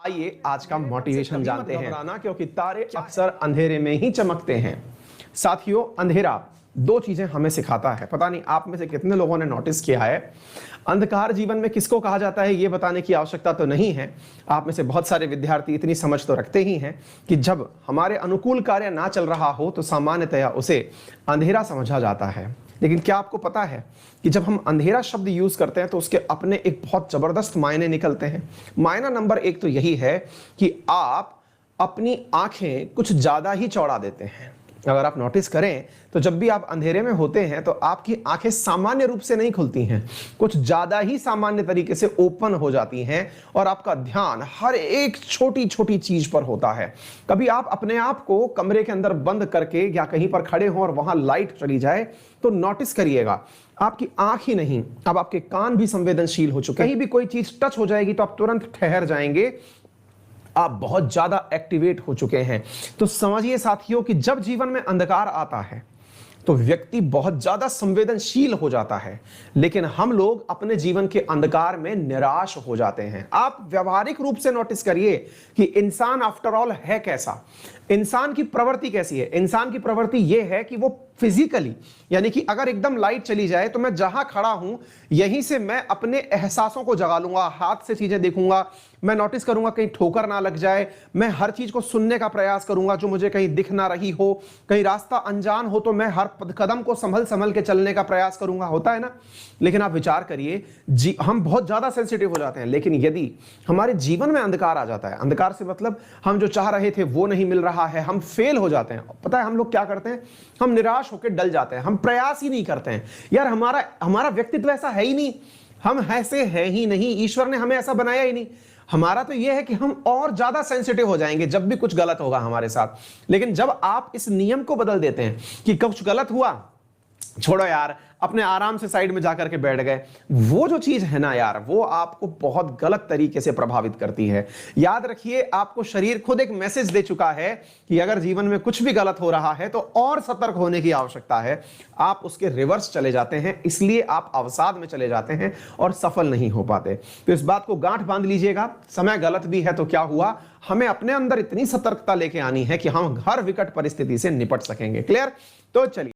आइए आज का मोटिवेशन जानते हैं। क्योंकि तारे अक्सर अंधेरे में ही चमकते हैं। साथियों, अंधेरा दो चीजें हमें सिखाता है। पता नहीं आप में से कितने लोगों ने नोटिस किया है। अंधकार जीवन में किसको कहा जाता है ये बताने की आवश्यकता तो नहीं है। आप में से बहुत सारे विद्यार्थी इतनी समझ तो रखते ही हैं कि जब हमारे अनुकूल कार्य ना चल रहा हो तो सामान्यतया उसे अंधेरा समझा जाता है। लेकिन क्या आपको पता है कि जब हम अंधेरा शब्द यूज करते हैं तो उसके अपने एक बहुत जबरदस्त मायने निकलते हैं। मायना नंबर एक तो यही है कि आप अपनी आंखें कुछ ज्यादा ही चौड़ा देते हैं। अगर आप नोटिस करें तो जब भी आप अंधेरे में होते हैं तो आपकी आंखें सामान्य रूप से नहीं खुलती हैं, कुछ ज्यादा ही सामान्य तरीके से ओपन हो जाती हैं और आपका ध्यान हर एक छोटी छोटी चीज पर होता है। कभी आप अपने आप को कमरे के अंदर बंद करके या कहीं पर खड़े हों और वहां लाइट चली जाए तो नोटिस करिएगा, आपकी आंख ही नहीं, अब आपके कान भी संवेदनशील हो चुके हैं। कहीं भी कोई चीज टच हो जाएगी तो आप तुरंत ठहर जाएंगे, आप बहुत ज्यादा एक्टिवेट हो चुके हैं। तो समझिए साथियों कि जब जीवन में अंधकार आता है तो व्यक्ति बहुत ज्यादा संवेदनशील हो जाता है, लेकिन हम लोग अपने जीवन के अंधकार में निराश हो जाते हैं। आप व्यवहारिक रूप से नोटिस करिए कि इंसान आफ्टर ऑल है कैसा, इंसान की प्रवृत्ति कैसी है। इंसान की प्रवृत्ति यह है कि वो फिजिकली, यानी कि अगर एकदम लाइट चली जाए तो मैं जहां खड़ा हूं यहीं से मैं अपने एहसासों को जगा लूंगा, हाथ से चीजें देखूंगा, मैं नोटिस करूंगा कहीं ठोकर ना लग जाए, मैं हर चीज को सुनने का प्रयास करूंगा जो मुझे कहीं दिख ना रही हो, कहीं रास्ता अनजान हो तो मैं हर कदम को संभल संभल के चलने का प्रयास करूंगा, होता है ना। लेकिन आप विचार करिए, हम बहुत ज्यादा सेंसिटिव हो जाते हैं, लेकिन यदि हमारे जीवन में अंधकार आ जाता है, अंधकार से मतलब हम जो चाह रहे थे वो नहीं मिल रहा है, हम फेल हो जाते हैं। पता है हम लोग क्या करते हैं, हम निराश होकर डल जाते हैं, हम प्रयास ही नहीं करते हैं। यार हमारा व्यक्तित्व ऐसा है ही नहीं, हम ऐसे हैं ही नहीं, ईश्वर ने हमें ऐसा बनाया ही नहीं। हमारा तो यह है कि हम और ज्यादा सेंसिटिव हो जाएंगे जब भी कुछ गलत होगा हमारे साथ। लेकिन जब आप इस नियम को बदल देते हैं कि कुछ गलत हुआ, छोड़ो यार, अपने आराम से साइड में जाकर के बैठ गए, वो जो चीज है ना यार, वो आपको बहुत गलत तरीके से प्रभावित करती है। याद रखिए, आपको शरीर खुद एक मैसेज दे चुका है कि अगर जीवन में कुछ भी गलत हो रहा है तो और सतर्क होने की आवश्यकता है। आप उसके रिवर्स चले जाते हैं, इसलिए आप अवसाद में चले जाते हैं और सफल नहीं हो पाते। तो इस बात को गांठ बांध लीजिएगा, समय गलत भी है तो क्या हुआ, हमें अपने अंदर इतनी सतर्कता लेके आनी है कि हम हर विकट परिस्थिति से निपट सकेंगे। क्लियर? तो चलिए।